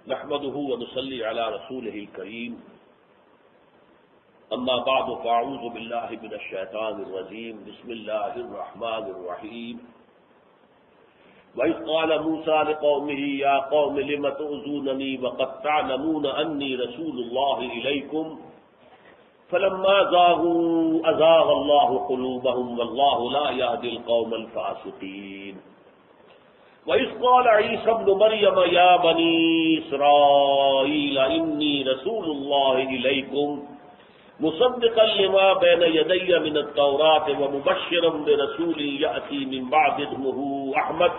نحمده ونصلي على رسوله الكريم اما بعد فاعوذ بالله من الشيطان الرجيم بسم الله الرحمن الرحيم وإذ قال موسى لقومه يا قوم لم تؤذونني وقد تعلمون أني رسول الله إليكم فلما زاغوا أزاغ الله قلوبهم والله لا يهدي القوم الفاسقين وإذ قال عيسى ابن مريم يا بني إسرائيل إني رسول الله إليكم مصدقا لما بين يدي من التوراة ومبشرا برسول يأتي من بعد اسمه أحمد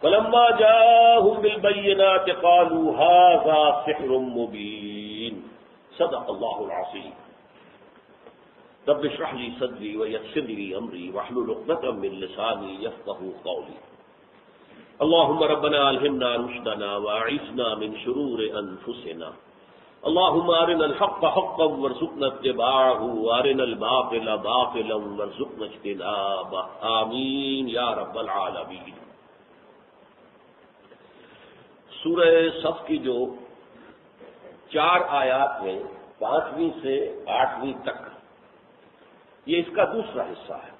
فلما جاءهم بالبينات قالوا هذا سحر مبين صدق الله العظيم رب اشرح لي صدري ويسر لي امري واحلل عقدة من لساني يفقهوا قولي اللهم ربنا الهمنا رشدنا واعصمنا من شرور انفسنا اللهم ارنا الحق حقا وارزقنا اتباعه وارنا الباطل باطلا وارزقنا اجتنابه آمین یا رب العالمین۔ سورہ صف کی جو 4 آیات ہیں 5ویں سے 8ویں تک، یہ اس کا دوسرا حصہ ہے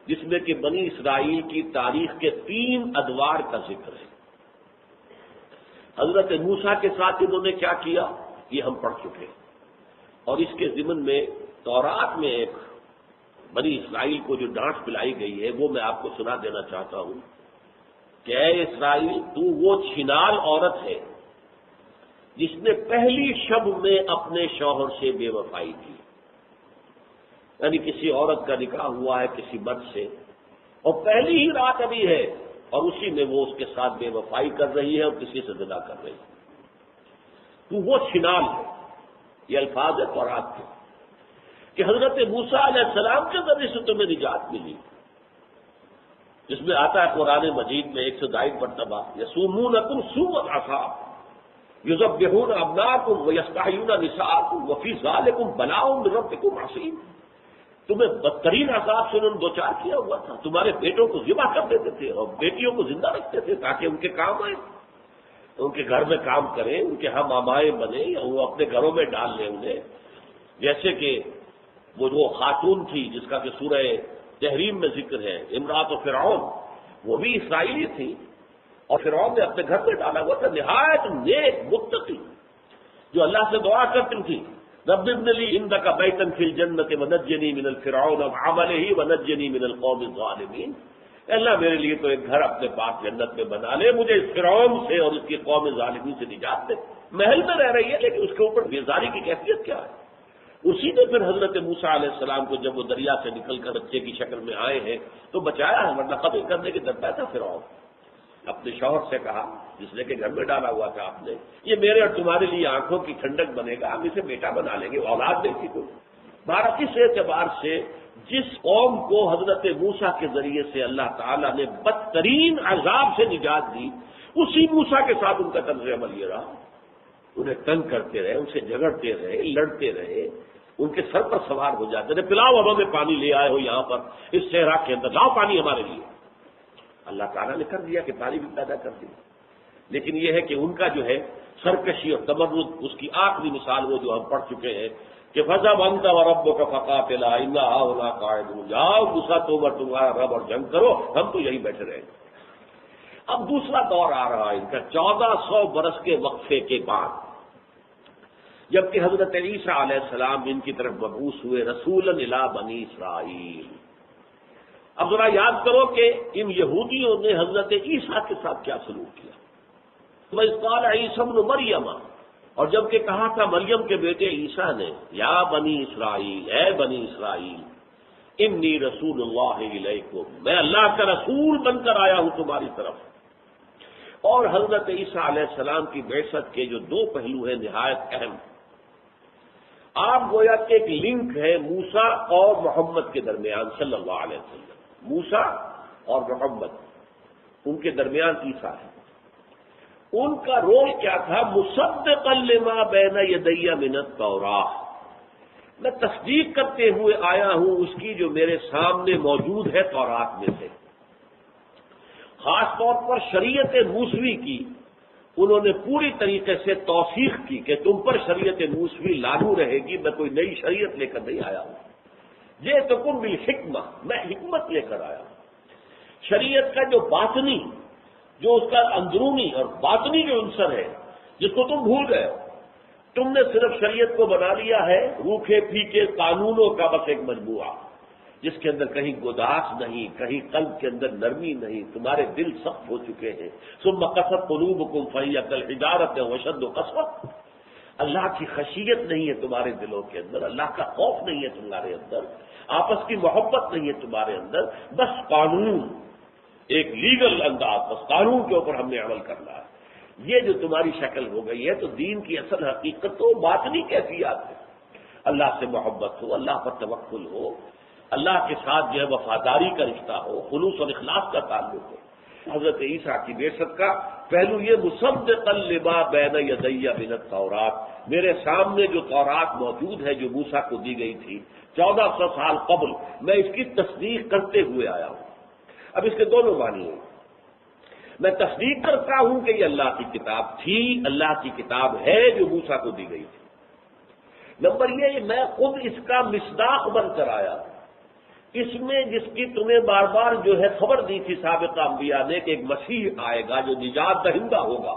جس میں کہ بنی اسرائیل کی تاریخ کے 3 ادوار کا ذکر ہے۔ حضرت موسیٰ کے ساتھ انہوں نے کیا کیا یہ ہم پڑھ چکے، اور اس کے ضمن میں تورات میں ایک بنی اسرائیل کو جو ڈانٹ پلائی گئی ہے وہ میں آپ کو سنا دینا چاہتا ہوں کہ اے اسرائیل، تو وہ چھنال عورت ہے جس نے پہلی شب میں اپنے شوہر سے بے وفائی کی، یعنی کسی عورت کا نکاح ہوا ہے کسی مرد سے اور پہلی ہی رات ابھی ہے اور اسی میں وہ اس کے ساتھ بے وفائی کر رہی ہے اور کسی سے زنا کر رہی ہے، تو وہ چھنال ہے۔ یہ الفاظ ہے تورات کے کہ حضرت موسیٰ علیہ السلام کے ذریعے سے تمہیں نجات ملی، جس میں آتا ہے قرآن مجید میں 122 مرتبہ یصومونکم سوء العذاب یذبحون ابناءکم ویستحیون نساءکم وفی ذالکم بلاء من ربکم عظیم۔ تمہیں بدترین عذاب سے انہوں نے دوچار کیا ہوا تھا، تمہارے بیٹوں کو ذبح کر دیتے تھے اور بیٹیوں کو زندہ رکھتے تھے تاکہ ان کے کام آئے، ان کے گھر میں کام کریں، ان کے ہم آمائیں بنے یا وہ اپنے گھروں میں ڈال لیں انہیں۔ جیسے کہ وہ خاتون تھی جس کا کہ سورہ تحریم میں ذکر ہے، امرات و فرعون، وہ بھی اسرائیلی تھی اور فرعون نے اپنے گھر میں ڈالا ہوا تھا، نہایت نیک متقی جو اللہ سے دعا کرتی تھی رب ابن لی عندک بیتا فی الجنۃ ونجنی من الفرعون وعملہ ونجنی من القوم الظالمین۔ اللہ میرے لیے تو ایک گھر اپنے پاس جنت میں بنا لے، مجھے اس فرعون سے اور اس کی قوم ظالمین سے نجات دے۔ محل میں رہ رہی ہے لیکن اس کے اوپر بیزاری کی کیفیت کیا ہے؟ اسی نے پھر حضرت موسیٰ علیہ السلام کو جب وہ دریا سے نکل کر بچے کی شکل میں آئے ہیں تو بچایا ہے، ورنہ قتل کرنے کی درپے تھا فرعون۔ اپنے شوہر سے کہا جس نے کہ گھر میں ڈالا ہوا تھا آپ نے، یہ میرے اور تمہارے لیے آنکھوں کی ٹھنڈک بنے گا، ہم اسے بیٹا بنا لیں گے، اولاد نہیں تھی کوئی۔ بہرحال اس اعتبار سے جس قوم کو حضرت موسیٰ کے ذریعے سے اللہ تعالیٰ نے بدترین عذاب سے نجات دی، اسی موسیٰ کے ساتھ ان کا طرز عمل یہ رہا، انہیں تنگ کرتے رہے، ان سے جھگڑتے رہے، لڑتے رہے، ان کے سر پر سوار ہو جاتے رہے، پلاؤ ہم ہمیں پانی لے آئے ہو یہاں پر اس صحرا کے اندر، لاؤ پانی ہمارے لیے۔ اللہ تعالیٰ نے کر دیا کہ پانی بھی پیدا کر دی، لیکن یہ ہے کہ ان کا جو ہے سرکشی اور تمرد، اس کی آخری مثال وہ جو ہم پڑھ چکے ہیں کہ فَذَهَبْ أَنْتَ وَرَبُّكَ فَقَاتِلَا إِنَّا هَٰؤُلَاءِ قَاعِدُونَ، جاؤ موسیٰ تم اور تمہارا رب اور جنگ کرو، ہم تو یہی بیٹھے رہیں گے۔ اب دوسرا دور آ رہا ہے ان کا 1400 برس کے وقفے کے بعد، جبکہ حضرت عیسیٰ علیہ السلام ان کی طرف مبعوث ہوئے رسولاً الی بنی اسرائیل۔ اب ذرا یاد کرو کہ ان یہودیوں نے حضرت عیسیٰ کے ساتھ کیا سلوک کیا۔ وَإِذْ قَالَ عِيسَى ابْنُ مَرْيَمَ، اور جب کہ کہا تھا مریم کے بیٹے عیسیٰ نے، یا بنی اسرائیل، اے بنی اسرائیل، انی رسول اللہ الیکم، میں اللہ کا رسول بن کر آیا ہوں تمہاری طرف۔ اور حضرت عیسیٰ علیہ السلام کی بعثت کے جو 2 پہلو ہیں نہایت اہم، آپ گویا کہ ایک لنک ہے موسیٰ اور محمد کے درمیان صلی اللہ علیہ وسلم، موسیٰ اور محمد ان کے درمیان عیسیٰ ہے۔ ان کا رول کیا تھا؟ مصدقا لما بین یدی من التوراۃ، میں تصدیق کرتے ہوئے آیا ہوں اس کی جو میرے سامنے موجود ہے تورات میں سے۔ خاص طور پر شریعت موسوی کی انہوں نے پوری طریقے سے توثیق کی کہ تم پر شریعت موسوی لاگو رہے گی، میں کوئی نئی شریعت لے کر نہیں آیا ہوں، یہ تو کم بالحکمہ، میں حکمت لے کر آیا ہوں۔ شریعت کا جو باطنی، جو اس کا اندرونی اور باطنی جو عنصر ہے جس کو تم بھول گئے ہو، تم نے صرف شریعت کو بنا لیا ہے روکھے پھیکے قانونوں کا بس ایک مجموعہ، جس کے اندر کہیں گداس نہیں، کہیں قلب کے اندر نرمی نہیں، تمہارے دل سخت ہو چکے ہیں۔ ثم قست قلوبکم فہی کالحجارۃ واشد قسوۃ، اللہ کی خشیت نہیں ہے تمہارے دلوں کے اندر، اللہ کا خوف نہیں ہے تمہارے اندر، آپس کی محبت نہیں ہے تمہارے اندر، بس قانون، ایک لیگل انداز، بس قانون کے اوپر ہم نے عمل کرنا ہے۔ یہ جو تمہاری شکل ہو گئی ہے، تو دین کی اصل حقیقت تو باطنی کیفیات ہے، اللہ سے محبت ہو، اللہ پر توکل ہو، اللہ کے ساتھ جو ہے وفاداری کا رشتہ ہو، خلوص اور اخلاص کا تعلق ہو۔ حضرت عیسیٰ کی بعثت کا پہلو یہ مصدقا لما بین یدی من التوراۃ، میرے سامنے جو تورات موجود ہے جو موسیٰ کو دی گئی تھی 1400 سال قبل، میں اس کی تصدیق کرتے ہوئے آیا ہوں۔ اب اس کے دونوں معنی ہیں، میں تصدیق کرتا ہوں کہ یہ اللہ کی کتاب تھی، اللہ کی کتاب ہے جو موسیٰ کو دی گئی تھی۔ نمبر یہ میں خود اس کا مصداق بن کر آیا، اس میں جس کی تمہیں بار بار جو ہے خبر دی تھی سابقہ انبیاء نے کہ ایک مسیح آئے گا جو نجات دہندہ ہوگا،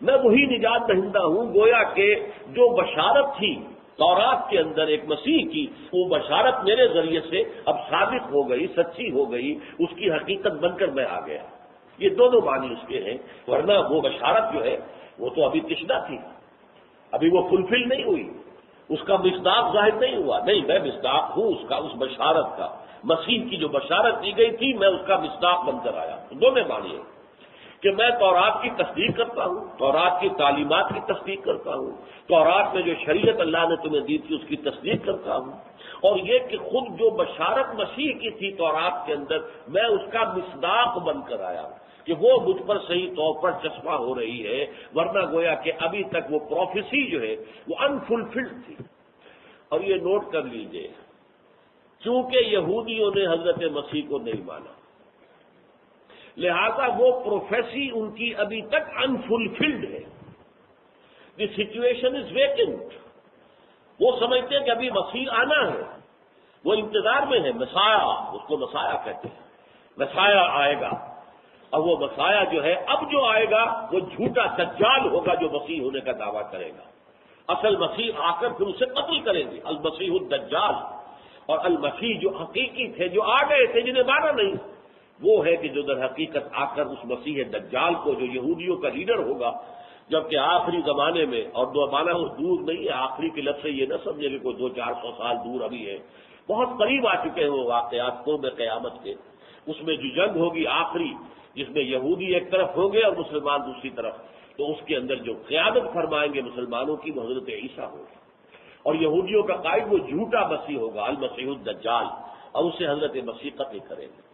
میں وہی نجات دہندہ ہوں۔ گویا کہ جو بشارت تھی تورات کے اندر ایک مسیح کی، وہ بشارت میرے ذریعے سے اب ثابت ہو گئی، سچی ہو گئی، اس کی حقیقت بن کر میں آ گیا۔ یہ دونوں معنی اس کے ہیں، ورنہ وہ بشارت جو ہے وہ تو ابھی تشنہ تھی، ابھی وہ فلفل نہیں ہوئی، اس کا مصداق ظاہر نہیں ہوا۔ نہیں، میں مصداق ہوں اس کا، اس بشارت کا، مسیح کی جو بشارت دی گئی تھی میں اس کا مصداق بن کر آیا۔ دونوں معنی ہے کہ میں تورات کی تصدیق کرتا ہوں، تورات کی تعلیمات کی تصدیق کرتا ہوں، تورات میں جو شریعت اللہ نے تمہیں دی تھی اس کی تصدیق کرتا ہوں، اور یہ کہ خود جو بشارت مسیح کی تھی تورات کے اندر، میں اس کا مصداق بن کر آیا کہ وہ مجھ پر صحیح طور پر چشمہ ہو رہی ہے، ورنہ گویا کہ ابھی تک وہ پروفیسی جو ہے وہ انفلفلڈ تھی۔ اور یہ نوٹ کر لیجئے، چونکہ یہودیوں نے حضرت مسیح کو نہیں مانا، لہذا وہ پروفیسی ان کی ابھی تک انفلفلڈ ہے۔ دی سچویشن از ویکنٹ، وہ سمجھتے ہیں کہ ابھی مسیح آنا ہے، وہ انتظار میں ہے، مسایہ، اس کو مسایہ کہتے ہیں، مسایہ آئے گا، اور وہ مسایہ جو ہے اب جو آئے گا وہ جھوٹا دجال ہوگا جو مسیح ہونے کا دعویٰ کرے گا۔ اصل مسیح آ کر پھر اسے قتل کریں گے، المسیح الدجال، اور المسیح جو حقیقی تھے، جو آ گئے تھے جنہیں مانا نہیں، وہ ہے کہ جو در حقیقت آ کر اس مسیح دجال کو جو یہودیوں کا لیڈر ہوگا، جبکہ آخری زمانے میں، اور دو مانا وہ دور نہیں ہے، آخری کے لفظ سے یہ نہ سمجھے کہ کوئی 200-400 سال دور ابھی ہے، بہت قریب آ چکے ہیں وہ واقعات قرب قیامت کے۔ اس میں جو جنگ ہوگی آخری، جس میں یہودی ایک طرف ہوں گے اور مسلمان دوسری طرف، تو اس کے اندر جو قیادت فرمائیں گے مسلمانوں کی وہ حضرت عیسیٰ ہوگی، اور یہودیوں کا قائد وہ جھوٹا مسیح ہوگا، المسیح الدجال، اور اسے حضرت مسیح قتل کریں گے۔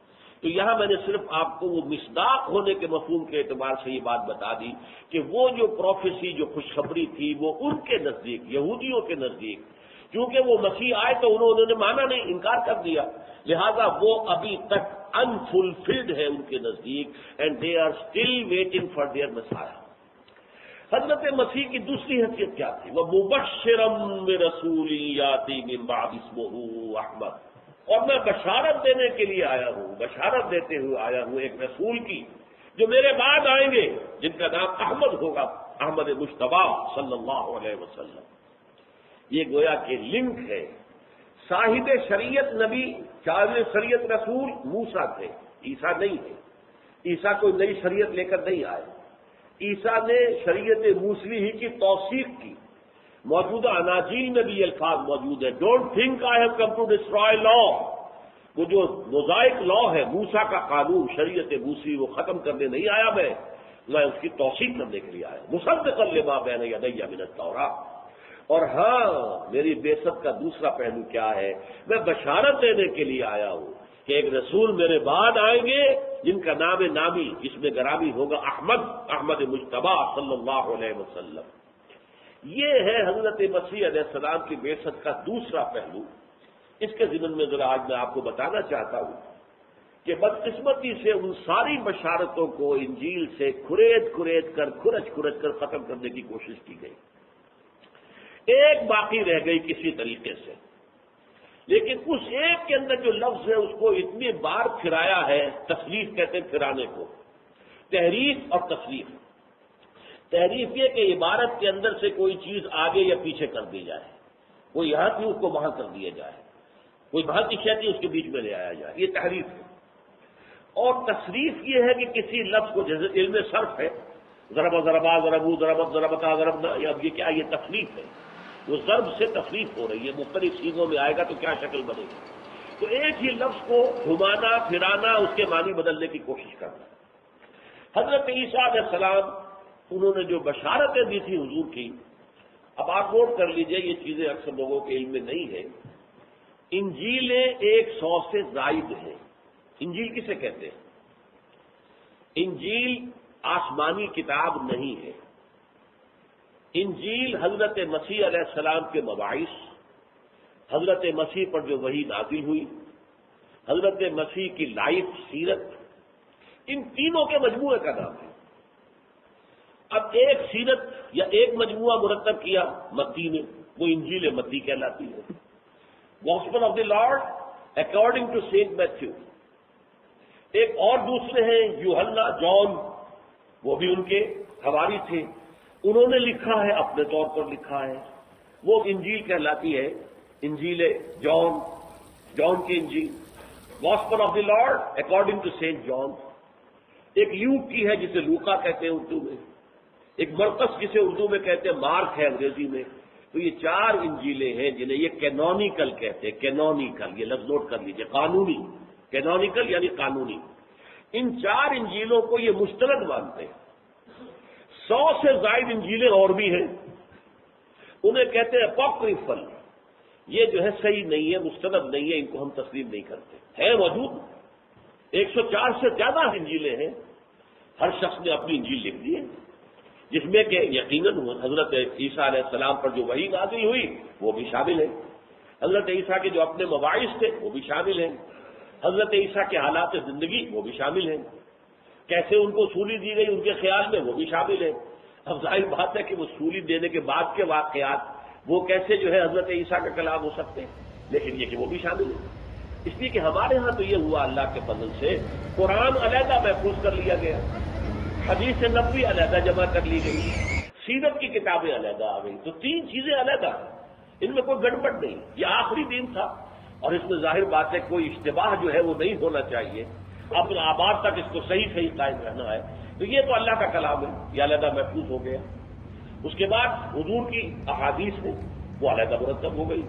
تو یہاں میں نے صرف آپ کو وہ مصداق ہونے کے مفہوم کے اعتبار سے یہ بات بتا دی کہ وہ جو پروفیسی، جو خوشخبری تھی، وہ ان کے نزدیک، یہودیوں کے نزدیک، کیونکہ وہ مسیح آئے تو انہوں نے مانا نہیں، انکار کر دیا، لہذا وہ ابھی تک انفلفلڈ ہے ان کے نزدیک، and they are still waiting for their Messiah. حضرت مسیح کی دوسری حیثیت کیا تھی؟ وہ مبشرم برسول یاتی من بعد اسمہ احمد، اور میں بشارت دینے کے لیے آیا ہوں، بشارت دیتے ہوئے آیا ہوں ایک رسول کی جو میرے بعد آئیں گے، جن کا نام احمد ہوگا، احمد مجتبی صلی اللہ علیہ وسلم۔ یہ گویا کہ لنک ہے، صاحب شریعت نبی، صاحب شریعت رسول موسیٰ تھے، عیسیٰ نہیں ہے، عیسیٰ کوئی نئی شریعت لے کر نہیں آئے، عیسیٰ نے شریعت موسوی ہی کی توثیق کی۔ موجودہ اناجیل میں بھی یہ الفاظ موجود ہے، don't think I have come to destroy law, وہ جو موزائک لا ہے، موسیٰ کا قانون، شریعت موسوی، وہ ختم کرنے نہیں آیا میں اس کی توثیق کرنے کے لیے آیا، مصدقا لما بین یدی من التوراۃ۔ اور ہاں، میری بعثت کا دوسرا پہلو کیا ہے؟ میں بشارت دینے کے لیے آیا ہوں کہ ایک رسول میرے بعد آئیں گے جن کا نام نامی، اس میں گرامی ہوگا احمد مجتبی صلی اللہ علیہ وسلم۔ یہ ہے حضرت مسیح علیہ السلام کی بعثت کا دوسرا پہلو۔ اس کے ضمن میں ذرا آج میں آپ کو بتانا چاہتا ہوں کہ بدقسمتی سے ان ساری بشارتوں کو انجیل سے کھرید کر ختم کرنے کی کوشش کی گئی. ایک باقی رہ گئی کسی طریقے سے، لیکن اس ایک کے اندر جو لفظ ہے اس کو اتنی بار پھرایا ہے. تصریف کہتے ہیں پھرانے کو، تحریف اور تصریف. تحریف یہ کہ عبارت کے اندر سے کوئی چیز آگے یا پیچھے کر دی جائے، کوئی یہاں تھی اس کو وہاں کر دیا جائے، کوئی وہاں کی شے تھی اس کے بیچ میں لے آیا جائے، یہ تحریف ہے. اور تصریف یہ ہے کہ کسی لفظ کو، جیسے علم صرف ہے، ضرب ضربا ضربو ضربت ضربتا ضربنا، اب یہ کیا، یہ تصریف ہے. وہ ضرب سے تصریف ہو رہی ہے، مختلف چیزوں میں آئے گا تو کیا شکل بنے گی. تو ایک ہی لفظ کو گھمانا پھرانا، اس کے معنی بدلنے کی کوشش کرنا. حضرت عیسیٰ علیہ السلام انہوں نے جو بشارتیں دی تھی حضور کی، اب آپ نوٹ کر لیجئے، یہ چیزیں اکثر لوگوں کے علم میں نہیں ہیں. انجیلیں 100 سے زائد ہیں. انجیل کسے کہتے ہیں؟ انجیل آسمانی کتاب نہیں ہے. انجیل حضرت مسیح علیہ السلام کے مباعث، حضرت مسیح پر جو وحی نازل ہوئی، حضرت مسیح کی لائف سیرت، ان تینوں کے مجموعے کا نام ہے. اب ایک سیرت یا ایک مجموعہ مرتب کیا متی نے، وہ انجیل متی کہلاتی ہے. Gospel of the Lord according to Saint Matthew. ایک اور دوسرے ہیں یوحنا، جان، وہ بھی ان کے حواری تھے، انہوں نے لکھا ہے، اپنے طور پر لکھا ہے، وہ انجیل کہلاتی ہے. انجیل جان کی انجیل، gospel of the Lord according to Saint John. ایک لیوک کی ہے جسے لوکا کہتے ہیں اردو میں، ایک مرقس جسے اردو میں کہتے ہیں مارک ہے انگریزی میں. تو یہ 4 انجیلیں ہیں جنہیں یہ کینونیکل کہتے ہیں. کینونیکل، یہ لفظ نوٹ کر لیجیے، قانونی. کینونیکل یعنی قانونی. ان 4 انجیلوں کو یہ مستند مانتے ہیں. 100 سے زائد انجیلیں اور بھی ہیں، انہیں کہتے ہیں اپوکریفل. یہ جو ہے صحیح نہیں ہے، مستند نہیں ہے، ان کو ہم تسلیم نہیں کرتے. ہے موجود 104 سے زیادہ انجیلیں ہیں. ہر شخص نے اپنی انجیل لکھ دی ہے، جس میں کہ یقیناً حضرت عیسیٰ علیہ السلام پر جو وحی نازل ہوئی وہ بھی شامل ہے. حضرت عیسیٰ کے جو اپنے مباعث تھے وہ بھی شامل ہیں. حضرت عیسیٰ کے حالات زندگی وہ بھی شامل ہیں. کیسے ان کو سولی دی گئی ان کے خیال میں وہ بھی شامل ہے. اب ظاہر بات ہے کہ وہ سولی دینے کے بعد کے واقعات وہ کیسے جو ہے حضرت عیسیٰ کا کلام ہو سکتے ہیں، لیکن یہ کہ وہ بھی شامل ہے. اس لیے کہ ہمارے ہاں تو یہ ہوا اللہ کے فضل سے، قرآن علیحدہ محفوظ کر لیا گیا، حدیث نبوی علیحدہ جمع کر لی گئی، سیرت کی کتابیں علیحدہ آ گئی. تو 3 چیزیں علیحدہ، ان میں کوئی گڑبڑ نہیں. یہ آخری دن تھا اور اس میں ظاہر بات ہے کوئی اشتباہ جو ہے وہ نہیں ہونا چاہیے. اپنے آباد تک اس کو صحیح قائم رہنا ہے. تو یہ تو اللہ کا کلام ہے، یہ علیحدہ محفوظ ہو گیا. اس کے بعد حضور کی احادیث ہیں وہ علیحدہ مرتب ہو گئی.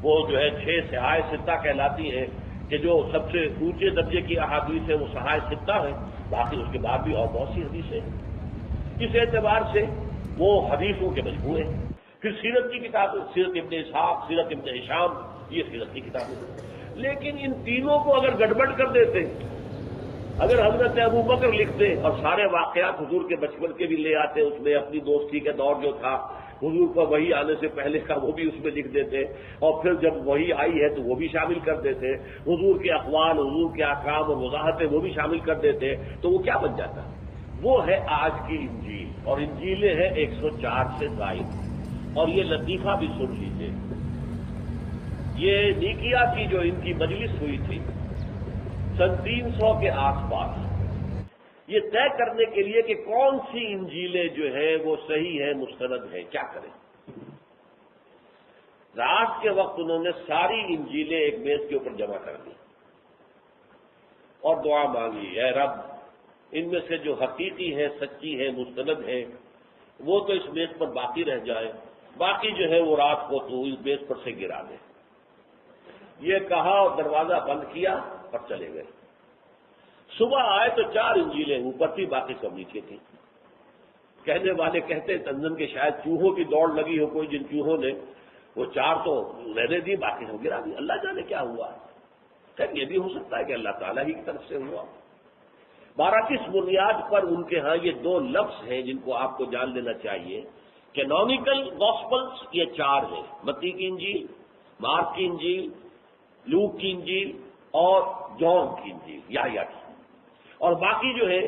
وہ جو ہے 6 صحائح ستہ کہلاتی ہیں کہ جو سب سے اونچے درجے کی احادیث ہے وہ صحائح ستہ ہیں. باقی اس کے بعد بھی اور بہت سی حدیثیں ہیں. اس اعتبار سے وہ حدیثوں کے مجموعے ہیں. پھر سیرت کی کتابیں، سیرت ابن اسحاق، سیرت ابن ہشام، یہ سیرت کی کتابیں. لیکن ان تینوں کو اگر گڑبڑ کر دیتے، اگر حضرت ابو بکر لکھتے اور سارے واقعات حضور کے بچپن کے بھی لے آتے، اس میں اپنی دوستی کے دور جو تھا حضور کو وحی آنے سے پہلے کا وہ بھی اس میں لکھ دیتے، اور پھر جب وحی آئی ہے تو وہ بھی شامل کر دیتے، حضور کے اقوال، حضور کے احکام اور وضاحتیں وہ بھی شامل کر دیتے، تو وہ کیا بن جاتا؟ وہ ہے آج کی انجیل. اور انجیلیں ہیں 104 سے زائد. اور یہ لطیفہ بھی سن لیجیے، یہ نیکیا کی جو ان کی مجلس ہوئی تھی سن 300 کے آس پاس، یہ طے کرنے کے لیے کہ کون سی انجیلیں جو ہیں وہ صحیح ہیں، مستند ہیں، کیا کریں. رات کے وقت انہوں نے ساری انجیلیں ایک میز کے اوپر جمع کر دی اور دعا مانگی، اے رب ان میں سے جو حقیقی ہے، سچی ہے، مستند ہے، وہ تو اس میز پر باقی رہ جائے، باقی جو ہے وہ رات کو تو اس میز پر سے گرا دے. یہ کہا اور دروازہ بند کیا اور چلے گئے. صبح آئے تو 4 انجیلیں اوپر تھی، باقی سب نیچے تھی. کہنے والے کہتے ہیں تنزن کے شاید چوہوں کی دوڑ لگی ہو کوئی، جن چوہوں نے وہ 4 تو رہنے دی، باقی سب گرا دی. اللہ جانے کیا ہوا. خیر یہ بھی ہو سکتا ہے کہ اللہ تعالیٰ ہی کی طرف سے ہوا. بہرحال اس بنیاد پر ان کے ہاں یہ 2 لفظ ہیں جن کو آپ کو جان لینا چاہیے. کینونیکل گاسپلز یہ 4 ہیں، متی کی انجیل، مارک کی انجیل، لوک کی انجیل اور جون کی انجیل یحییٰ کی، اور باقی جو ہے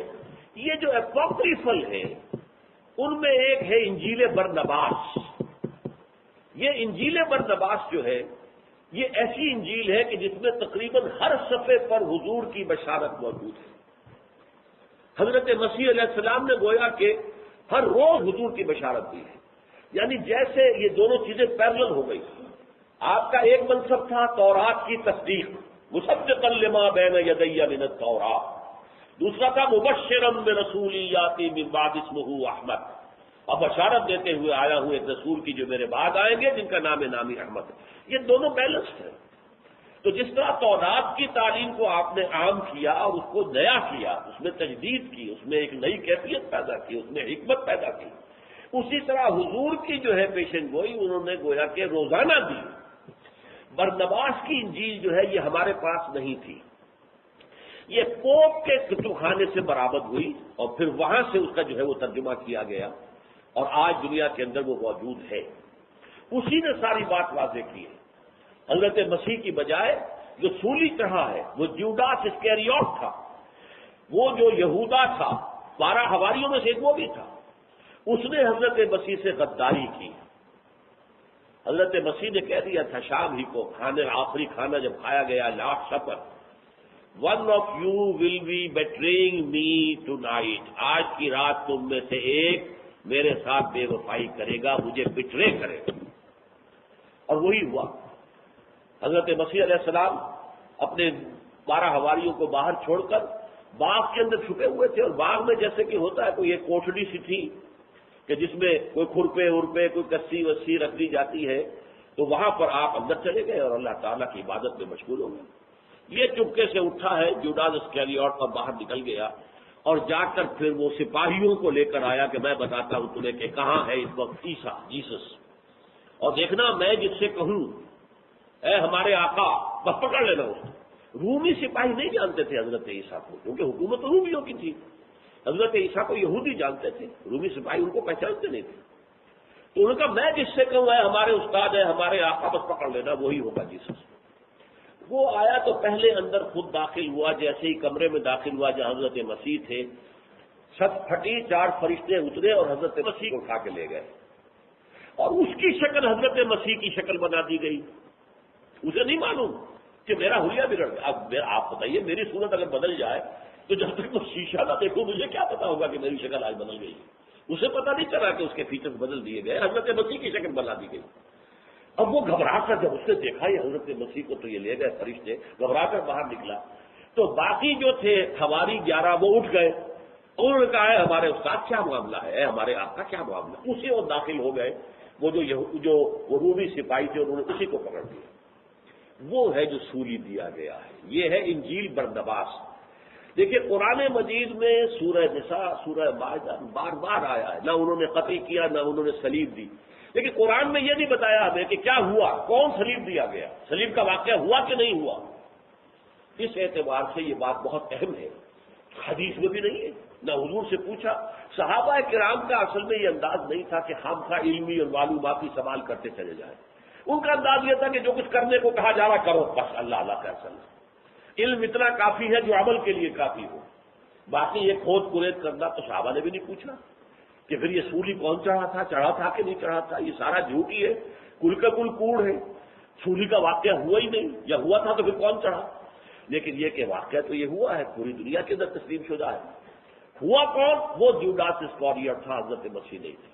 یہ جو اپوکریفل ہے ان میں ایک ہے انجیل برنباس۔ یہ انجیل برنباس جو ہے یہ ایسی انجیل ہے کہ جس میں تقریباً ہر صفحے پر حضور کی بشارت موجود ہے۔ حضرت مسیح علیہ السلام نے گویا کہ ہر روز حضور کی بشارت دی ہے، یعنی جیسے یہ دونوں چیزیں پیرلل ہو گئی۔ آپ کا ایک منصب تھا تورات کی تصدیق، مصدقا لما بین یدی من التوراۃ، دوسرا تھا مبشرا برسول یاتی من بعد اسمہ احمد، اور بشارت دیتے ہوئے آیا ہوں ایک رسول کی جو میرے بعد آئیں گے جن کا نام نامی احمد ہے۔ یہ دونوں بیلنسڈ ہیں۔ تو جس طرح تورات کی تعلیم کو آپ نے عام کیا اور اس کو نیا کیا، اس میں تجدید کی، اس میں ایک نئی کیفیت پیدا کی، اس میں حکمت پیدا کی، اسی طرح حضور کی جو ہے پیشن گوئی انہوں نے گویا کہ روزانہ دی۔ برنباس کی انجیل جو ہے یہ ہمارے پاس نہیں تھی، یہ پوپ کے کتب خانے سے برآمد ہوئی اور پھر وہاں سے اس کا جو ہے وہ ترجمہ کیا گیا اور آج دنیا کے اندر وہ موجود ہے۔ اسی نے ساری بات واضح کی ہے۔ حضرت مسیح کی بجائے جو سولی چڑھا ہے وہ جیوڈاس اسکیریوٹ تھا، وہ جو یہودا تھا 12 حواریوں میں سے ایک وہ بھی تھا، اس نے حضرت مسیح سے غداری کی۔ حضرت مسیح نے کہہ دیا تھا شام ہی کو آخری کھانا جب کھایا گیا last supper, one of you will be betraying me tonight, آج کی رات تم میں سے ایک میرے ساتھ بے وفائی کرے گا، مجھے بٹرے کرے گا۔ اور وہی ہوا۔ حضرت مسیح علیہ السلام اپنے 12 حواریوں کو باہر چھوڑ کر باغ کے اندر چھپے ہوئے تھے، اور باغ میں جیسے کہ ہوتا ہے کوئی ایک کوٹڑی سی تھی کہ جس میں کوئی کھرپے ارپے کوئی کسی وسی رکھ دی جاتی ہے، تو وہاں پر آپ اندر چلے گئے اور اللہ تعالیٰ کی عبادت میں مشغول ہو گئے۔ یہ چپکے سے اٹھا ہے جوڈاس اسکیریوٹ اور باہر نکل گیا اور جا کر پھر وہ سپاہیوں کو لے کر آیا کہ میں بتاتا ہوں تمہیں کہ کہاں ہے اس وقت عیسیٰ جیسس، اور دیکھنا میں جس سے کہوں اے ہمارے آقا بس پکڑ لینا اس کو۔ رومی سپاہی نہیں جانتے تھے حضرت عیسیٰ کو، کیونکہ حکومت رومیوں کی تھی۔ حضرت عیسیٰ کو یہودی جانتے تھے، رومی سپاہی ان کو پہچانتے نہیں تھے۔ تو انہوں نے کہا میں جس سے کہوں اے ہمارے استاد ہے ہمارے آقا بس پکڑ لینا، وہی ہوگا جیسس۔ وہ آیا تو پہلے اندر خود داخل ہوا، جیسے ہی کمرے میں داخل ہوا جہاں حضرت مسیح تھے، چھت پھٹی، 4 فرشتے اترے اور حضرت مسیح کو اٹھا کے لے گئے، اور اس کی شکل حضرت مسیح کی شکل بنا دی گئی۔ اسے نہیں معلوم کہ میرا حلیہ بگڑ گیا۔ اب آپ بتائیے میری صورت اگر بدل جائے تو جب تک میں شیشہ نہ دیکھوں مجھے کیا پتا ہوگا کہ میری شکل آج بدل گئی؟ اسے پتا نہیں چلا کہ اس کے فیچرز بدل دیے گئے، حضرت مسیح کی شکل بنا دی گئی۔ اب وہ گھبرا کر جب اس نے دیکھا یہ حضرت مسیح کو تو یہ لے گئے فرشتے، گھبرا کر باہر نکلا تو باقی جو تھے حواری 11 وہ اٹھ گئے، انہوں نے کہا ہے ہمارے استاد کیا معاملہ ہے، ہمارے آپ کا کیا معاملہ؟ اسی وہ داخل ہو گئے، وہ جو رومی سپاہی تھے انہوں نے اسی کو پکڑ لیا۔ وہ ہے جو سولی دیا گیا ہے، یہ ہے انجیل برنباس۔ دیکھیے قرآن مجید میں سورہ نساء سورہ مائدہ بار بار آیا ہے، نہ انہوں نے قتل کیا نہ انہوں نے صلیب دی، لیکن قرآن میں یہ نہیں بتایا ہمیں کہ کیا ہوا، کون صلیب دیا گیا، صلیب کا واقعہ ہوا کہ نہیں ہوا۔ اس اعتبار سے یہ بات بہت اہم ہے، حدیث میں بھی نہیں ہے، نہ حضور سے پوچھا۔ صحابہ کرام کا اصل میں یہ انداز نہیں تھا کہ خامخواہ علمی اور معلوماتی سوال کرتے چلے جائیں، ان کا انداز یہ تھا کہ جو کچھ کرنے کو کہا جا رہا کرو، بس اللہ اللہ کا فیصلہ۔ علم اتنا کافی ہے جو عمل کے لیے کافی ہو، باقی یہ کھود کرید کرنا تو صحابہ نے بھی نہیں پوچھا کہ پھر یہ سولی کون چڑھا تھا، چڑھا تھا کہ نہیں چڑھا تھا، یہ سارا جھوٹ ہی ہے، کل کا کل کوڑ ہے، سولی کا واقعہ ہوا ہی نہیں، یا ہوا تھا تو پھر کون چڑھا۔ لیکن یہ کہ واقعہ تو یہ ہوا ہے، پوری دنیا کے اندر تسلیم شدہ ہے۔ ہوا کون؟ وہ جوڈاس اسکاریوٹ تھا، حضرت مسیح نہیں تھی۔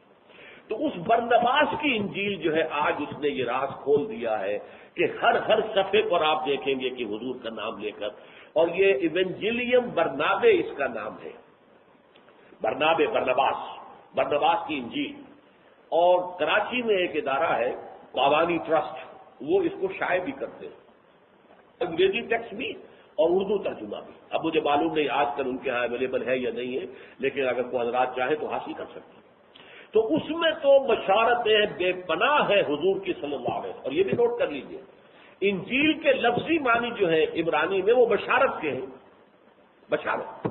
تو اس برنباس کی انجیل جو ہے آج اس نے یہ راز کھول دیا ہے کہ ہر صفحے پر آپ دیکھیں گے کہ حضور کا نام لے کر، اور یہ ایونجیلیم برنابے اس کا نام ہے، برنباس کی انجیل۔ اور کراچی میں ایک ادارہ ہے قوانی ٹرسٹ، وہ اس کو شائع بھی کرتے ہیں، انگریزی ٹیکسٹ بھی اور اردو ترجمہ بھی۔ اب مجھے معلوم نہیں آج کل ان کے یہاں اویلیبل ہے یا نہیں ہے، لیکن اگر کوئی حضرات چاہیں تو حاصل کر سکتے ہیں۔ تو اس میں تو بشارتیں بے پناہ ہے حضور کی صلی اللہ علیہ وسلم، اور یہ بھی نوٹ کر لیجئے انجیل کے لفظی معنی جو ہے عبرانی میں وہ بشارت کے ہیں، بشارت۔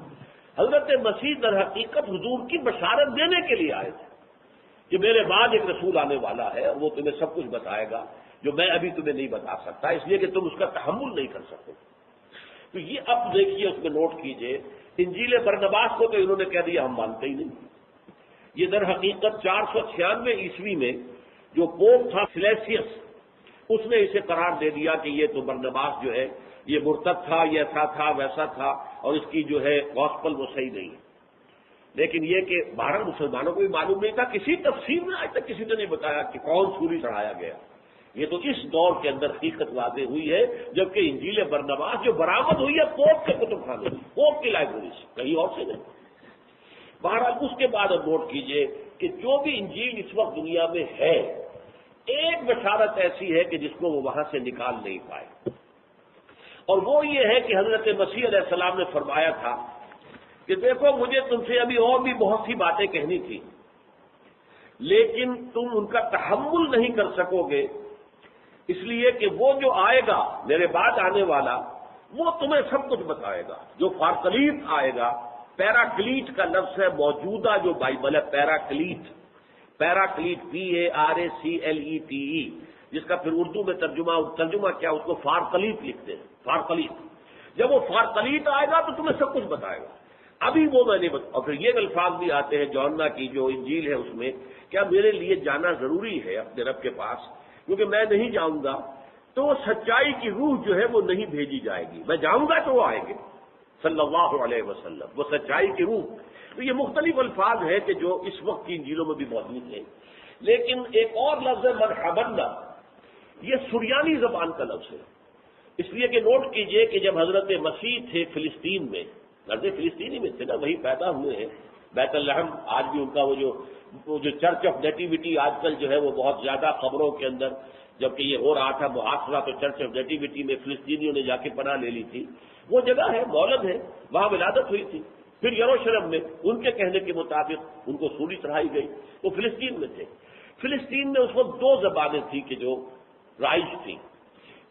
حضرت مسیح در حقیقت حضور کی بشارت دینے کے لیے آئے تھے کہ میرے بعد ایک رسول آنے والا ہے اور وہ تمہیں سب کچھ بتائے گا جو میں ابھی تمہیں نہیں بتا سکتا، اس لیے کہ تم اس کا تحمل نہیں کر سکتے۔ تو یہ اب دیکھیے اس میں نوٹ کیجئے، انجیل برنباس کو تو انہوں نے کہہ دیا ہم مانتے ہی نہیں۔ یہ در حقیقت 496 عیسوی میں جو پوپ تھا سلیسیس، اس نے اسے قرار دے دیا کہ یہ تو برنباس جو ہے یہ مرتد تھا، یہ ایسا تھا ویسا تھا، اور اس کی جو ہے گاسپل وہ صحیح نہیں ہے۔ لیکن یہ کہ بہرحال مسلمانوں کو بھی معلوم نہیں تھا، کسی تفسیر میں آج تک کسی نے نہیں بتایا کہ کون سولی چڑھایا گیا۔ یہ تو اس دور کے اندر حقیقت واضح ہوئی ہے، جبکہ انجیل برنباس جو برآمد ہوئی ہے پوپ کے کتب خانے سے، پوپ کی لائبریری سے، کہیں اور سے نہیں۔ بہرحال اس کے بعد اب نوٹ کیجئے کہ جو بھی انجیل اس وقت دنیا میں ہے، ایک بشارت ایسی ہے کہ جس کو وہ وہاں سے نکال نہیں پائے، اور وہ یہ ہے کہ حضرت مسیح علیہ السلام نے فرمایا تھا کہ دیکھو مجھے تم سے ابھی اور بھی بہت سی باتیں کہنی تھی، لیکن تم ان کا تحمل نہیں کر سکو گے، اس لیے کہ وہ جو آئے گا میرے بعد آنے والا وہ تمہیں سب کچھ بتائے گا۔ جو فارکلیت آئے گا، پیراکلیٹ کا لفظ ہے موجودہ جو بائبل ہے، پیراکلیٹ PARACLETE، جس کا پھر اردو میں ترجمہ کیا اس کو فارکلیت لکھتے ہیں، فارکلیت۔ جب وہ فارکلیت آئے گا تو تمہیں سب کچھ بتائے گا، ابھی وہ میں نہیں اور پھر یہ الفاظ بھی آتے ہیں جوہنا کی جو انجیل ہے اس میں، کیا میرے لیے جانا ضروری ہے اپنے رب کے پاس، کیونکہ میں نہیں جاؤں گا تو سچائی کی روح جو ہے وہ نہیں بھیجی جائے گی، میں جاؤں گا تو وہ آئیں گے صلی اللہ علیہ وسلم، وہ سچائی کی روح۔ تو یہ مختلف الفاظ ہیں کہ جو اس وقت کی انجیلوں میں بھی موجود ہیں، لیکن ایک اور لفظ ہے مرحبا، یہ سریانی زبان کا لفظ ہے، اس لیے کہ نوٹ کیجئے کہ جب حضرت مسیح تھے فلسطین میں، غرض فلسطینی میں تھے نا، وہی پیدا ہوئے ہیں، بیت الحم آج بھی ان کا وہ جو چرچ آف نیٹیوٹی آج کل جو ہے وہ بہت زیادہ خبروں کے اندر، جبکہ یہ ہو رہا تھا محاصرہ تو چرچ آف نیٹیوٹی میں فلسطینیوں نے جا کے پناہ لے لی تھی، وہ جگہ ہے مولد ہے، وہاں ولادت ہوئی تھی۔ پھر یروشلم میں ان کے کہنے کے مطابق ان کو سولی چڑھائی گئی، وہ فلسطین میں تھے۔ فلسطین میں اس وقت دو زبانیں تھیں کہ جو رائج تھیں،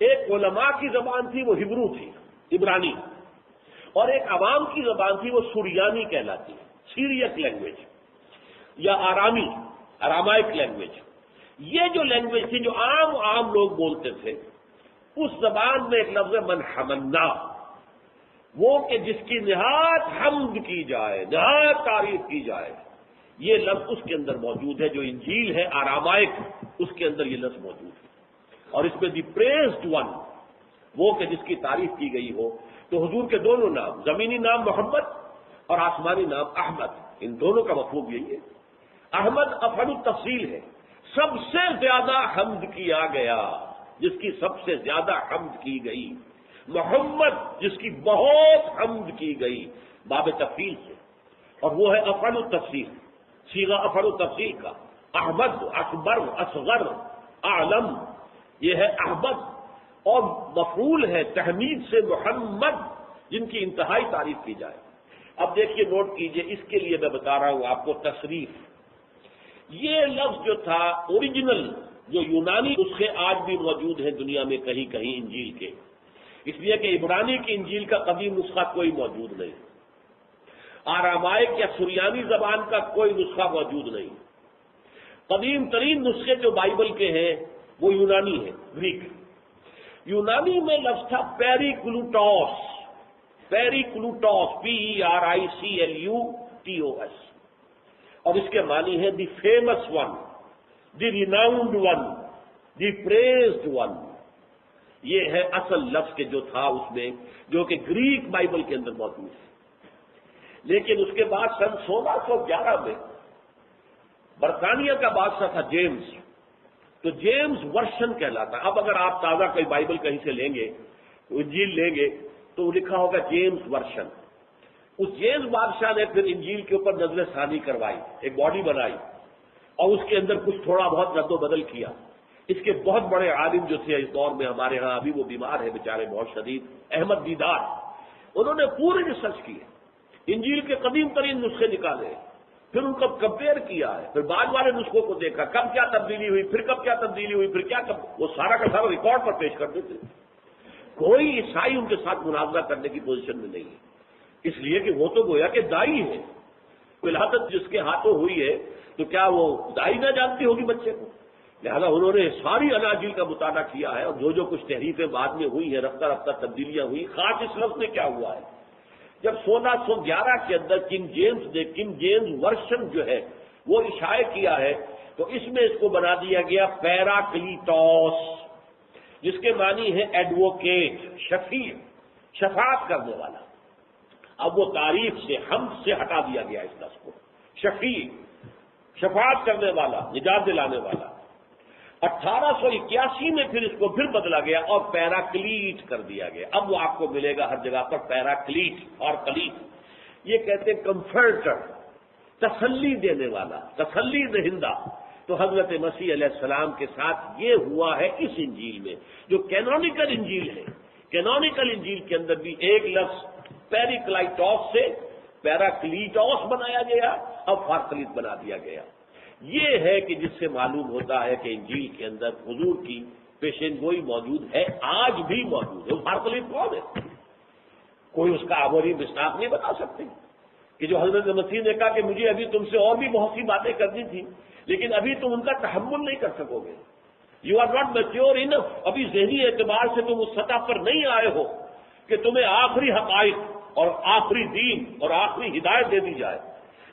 ایک علماء کی زبان تھی وہ ہبرو تھی، عبرانی، اور ایک عوام کی زبان تھی وہ سریانی کہلاتی، سیریک لینگویج یا آرامائک لینگویج۔ یہ جو لینگویج تھی جو عام لوگ بولتے تھے، اس زبان میں ایک لفظ ہے منحمنا، وہ کہ جس کی نہایت حمد کی جائے، نہایت تعریف کی جائے، یہ لفظ اس کے اندر موجود ہے۔ جو انجیل ہے آرامائک، اس کے اندر یہ لفظ موجود ہے، اور اس میں دی پریزڈ ون، وہ کہ جس کی تعریف کی گئی ہو۔ تو حضور کے دونوں نام، زمینی نام محمد اور آسمانی نام احمد، ان دونوں کا مفہوم یہی ہے۔ احمد افعل التفضیل ہے، سب سے زیادہ حمد کیا گیا، جس کی سب سے زیادہ حمد کی گئی۔ محمد جس کی بہت حمد کی گئی، باب تفضیل سے، اور وہ ہے افعل التفضیل، صیغہ افعل التفضیل کا۔ احمد اکبر اصغر اعلم، یہ ہے احمد، اور مفعول ہے تحمید سے محمد، جن کی انتہائی تعریف کی جائے۔ اب دیکھیے نوٹ کیجئے، اس کے لیے میں بتا رہا ہوں آپ کو تصریف۔ یہ لفظ جو تھا اوریجنل، جو یونانی نسخے آج بھی موجود ہیں دنیا میں کہیں کہیں انجیل کے، اس لیے کہ عبرانی کی انجیل کا قدیم نسخہ کوئی موجود نہیں، آرامائک یا سریانی زبان کا کوئی نسخہ موجود نہیں۔ قدیم ترین نسخے جو بائبل کے ہیں وہ یونانی ہیں، گریک۔ یونانی میں لفظ تھا پیریکلوٹوس، PERICLUTOS، اور اس کے معنی ہے دی فیمس ون، دی ریناؤنڈ ون، دی پریزڈ ون۔ یہ ہے اصل لفظ کے جو تھا اس میں، جو کہ گریک بائبل کے اندر موجود ہے۔ لیکن اس کے بعد سن 1611 میں برطانیہ کا بادشاہ تھا جیمز، تو جیمز ورشن کہلاتا۔ اب اگر آپ تازہ کوئی بائبل کہیں سے لیں گے، انجیل لیں گے، تو لکھا ہوگا جیمز ورشن۔ اس جیمز بادشاہ نے پھر انجیل کے اوپر نظر ثانی کروائی، ایک باڈی بنائی، اور اس کے اندر کچھ تھوڑا بہت رد و بدل کیا۔ اس کے بہت بڑے عالم جو تھے اس دور میں ہمارے ہاں، ابھی وہ بیمار ہے بیچارے بہت شدید، احمد دیدار، انہوں نے پوری ریسرچ کی ہے، انجیل کے قدیم ترین نسخے نکالے، پھر ان کو کمپیئر کیا ہے، پھر بعد والے نسخوں کو دیکھا، کب کیا تبدیلی ہوئی، پھر کب کیا تبدیلی ہوئی، پھر کیا کب، وہ سارا کا سارا ریکارڈ پر پیش کر دیتے۔ کوئی عیسائی ان کے ساتھ مناظرہ کرنے کی پوزیشن میں نہیں ہے، اس لیے کہ وہ تو گویا کہ دائی ہے، ولادت جس کے ہاتھوں ہوئی ہے تو کیا وہ دائی نہ جانتی ہوگی بچے کو؟ لہذا انہوں نے ساری اناجیل کا مطالعہ کیا ہے، اور جو کچھ تحریفیں بعد میں ہوئی ہیں، رفتہ رفتہ تبدیلیاں ہوئی، خاص اس لفظ میں کیا ہوا ہے، جب 1611 کے اندر کنگ جیمز ورشن جو ہے وہ اشاعہ کیا ہے، تو اس میں اس کو بنا دیا گیا پیراکلیٹوس، جس کے معنی ہے ایڈوکیٹ، شفیع، شفاعت کرنے والا۔ اب وہ تعریف سے، حمد سے ہٹا دیا گیا اس لفظ کو، شفیع، شفاعت کرنے والا، نجات دلانے والا۔ 1881 میں پھر اس کو پھر بدلا گیا اور پیراکلیٹ کر دیا گیا۔ اب وہ آپ کو ملے گا ہر جگہ پر پیراکلیٹ اور کلیٹ، یہ کہتے ہیں کمفرٹر، تسلی دینے والا، تسلی دہندہ۔ تو حضرت مسیح علیہ السلام کے ساتھ یہ ہوا ہے اس انجیل میں، جو کینونیکل انجیل ہے۔ کینونیکل انجیل کے اندر بھی ایک لفظ پیریکلائٹوس سے پیراکلیٹوس بنایا گیا، اب فارکلیٹ بنا دیا گیا۔ یہ ہے کہ جس سے معلوم ہوتا ہے کہ انجیل کے اندر حضور کی پیشین گوئی موجود ہے، آج بھی موجود ہے۔ فارکلیٹ کون ہے؟ کوئی اس کا عبوری مصداق نہیں بتا سکتے کہ جو حضرت مسیح نے کہا کہ مجھے ابھی تم سے اور بھی بہت سی باتیں کرنی تھی، لیکن ابھی تم ان کا تحمل نہیں کر سکو گے، یو آر ناٹ میچیور انف، ابھی ذہنی اعتبار سے تم اس سطح پر نہیں آئے ہو کہ تمہیں آخری حقائق اور آخری دین اور آخری ہدایت دے دی جائے۔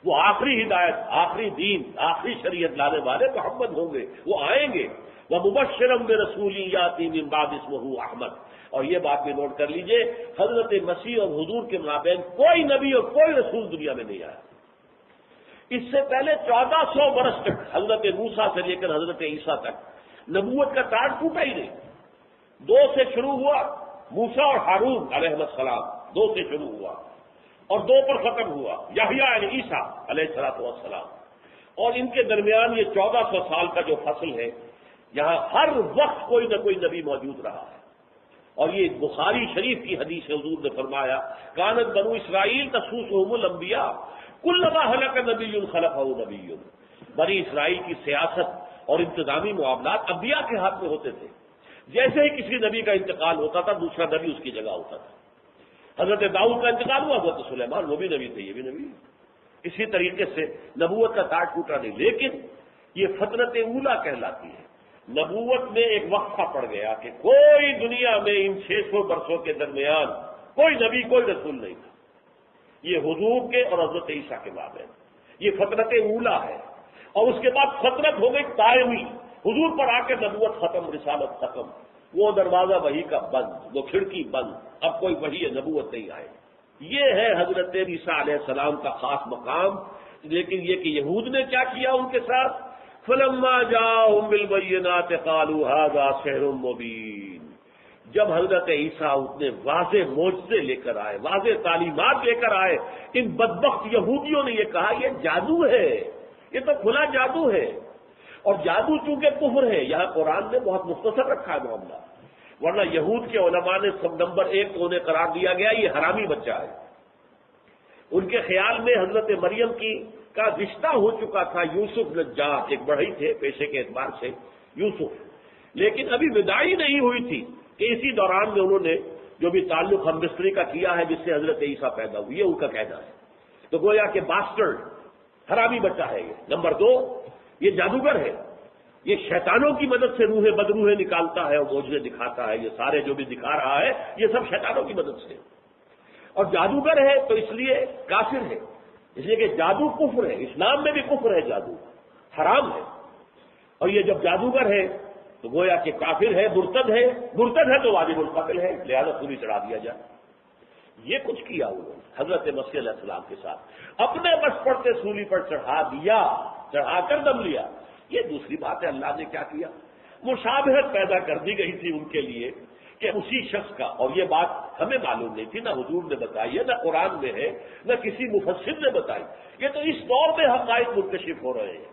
وہ آخری ہدایت، آخری دین، آخری شریعت لانے والے محمد ہوں گے، وہ آئیں گے۔ وَمُبَشِّرًا بِرَسُولٍ يَأْتِي مِن بَعْدِهِ اسْمُهُ احمد۔ اور یہ بات بھی نوٹ کر لیجئے، حضرت مسیح اور حضور کے مابین کوئی نبی اور کوئی رسول دنیا میں نہیں آیا۔ اس سے پہلے 1400 برس تک، حضرت موسیٰ سے لے کر حضرت عیسیٰ تک، نبوت کا تاج ٹوٹا ہی نہیں۔ 2 سے شروع ہوا، موسیٰ اور ہارون علیہ السلام، 2 سے شروع ہوا اور 2 پر ختم ہوا، یحییٰ یعنی عیسیٰ علیہ السلام۔ اور ان کے درمیان یہ 1400 سال کا جو فصل ہے، یہاں ہر وقت کوئی نہ کوئی نبی موجود رہا ہے۔ اور یہ بخاری شریف کی حدیث ہے، حضور نے فرمایا کانت بنو اسرائیل تسوسهم الانبیاء کلما ہلک نبی خلفہ نبی۔ بنی اسرائیل کی سیاست اور انتظامی معاملات انبیاء کے ہاتھ میں ہوتے تھے، جیسے ہی کسی نبی کا انتقال ہوتا تھا دوسرا نبی اس کی جگہ ہوتا تھا۔ حضرت داؤد کا انتقال ہوا، حضرت سلیمان، وہ بھی نبی تھے، یہ بھی نبی۔ اسی طریقے سے نبوت کا تاج ٹوٹا نہیں، لیکن یہ فترت اولا کہلاتی ہے۔ نبوت میں ایک وقفہ پڑ گیا کہ کوئی دنیا میں ان 600 برسوں کے درمیان کوئی نبی، کوئی رسول نہیں تھا، یہ حضور کے اور حضرت عیسیٰ کے مابین یہ فترت اولا ہے۔ اور اس کے بعد فترت ہو گئی دائمی، حضور پر آ کے نبوت ختم، رسالت ختم، وہ دروازہ وحی کا بند، وہ کھڑکی بند، اب کوئی وحی نبوت نہیں آئے۔ یہ ہے حضرت عیسیٰ علیہ السلام کا خاص مقام۔ لیکن یہ کہ یہود نے کیا کیا ان کے ساتھ، فَلَمَّا جَاءَهُم بِالْبَيِّنَاتِ قَالُوا هَذَا سِحْرٌ مُبِينٌ۔ جب حضرت عیسیٰ اتنے واضح معجزے لے کر آئے، واضح تعلیمات لے کر آئے، ان بدبخت یہودیوں نے یہ کہا یہ جادو ہے، یہ تو کھلا جادو ہے۔ اور جادو چونکہ کفر ہے، یہاں قرآن نے بہت مختصر رکھا ہے معاملہ، ورنہ یہود کے علماء نے سب نمبر 1 کو انہیں قرار دیا گیا یہ حرامی بچہ ہے۔ ان کے خیال میں حضرت مریم کا رشتہ ہو چکا تھا یوسف نجار، ایک بڑھئی تھے پیشے کے اعتبار سے یوسف، لیکن ابھی وداعی نہیں ہوئی تھی کہ اسی دوران میں انہوں نے جو بھی تعلق ہم مصری کا کیا ہے جس سے حضرت عیسیٰ پیدا ہوئی، یہ ان کا کہنا ہے۔ تو گویا کہ باسٹرڈ، حرامی بچہ ہے یہ۔ نمبر 2، یہ جادوگر ہے، یہ شیطانوں کی مدد سے روحیں بدروحیں نکالتا ہے اور معجزے دکھاتا ہے۔ یہ سارے جو بھی دکھا رہا ہے یہ سب شیطانوں کی مدد سے، اور جادوگر ہے تو اس لیے کافر ہے، اس لیے کہ جادو کفر ہے، اسلام میں بھی کفر ہے، جادو حرام ہے۔ اور یہ جب جادوگر ہے تو گویا کہ کافر ہے، مرتد ہے تو واجب القتل ہے، لہذا سولی چڑھا دیا جائے۔ یہ کچھ کیا انہوں نے حضرت مسیح علیہ السلام کے ساتھ، اپنے بس پڑتے سولی پر چڑھا دیا، چڑھا کر دم لیا۔ یہ دوسری بات ہے، اللہ نے کیا کیا، مشابہت پیدا کر دی گئی تھی ان کے لیے کہ اسی شخص کا، اور یہ بات ہمیں معلوم نہیں تھی، نہ حضور نے بتائی ہے، نہ قرآن میں ہے، نہ کسی مفسر نے بتائی، یہ تو اس دور میں حقائق منکشف ہو رہے ہیں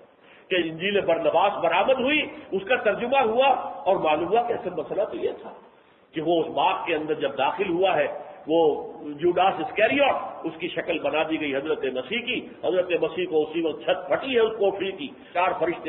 کہ انجیل برنباس برآمد ہوئی، اس کا ترجمہ ہوا اور معلوم ہوا کہ اصل مسئلہ تو یہ تھا کہ وہ اس باغ کے اندر جب داخل ہوا ہے، وہ جوڈاس اسکیریوٹ، اس کی شکل بنا دی گئی حضرت مسیح کی، حضرت مسیح کو اسی وقت چھت پھٹی ہے اس کوٹری کی، 4 فرشتے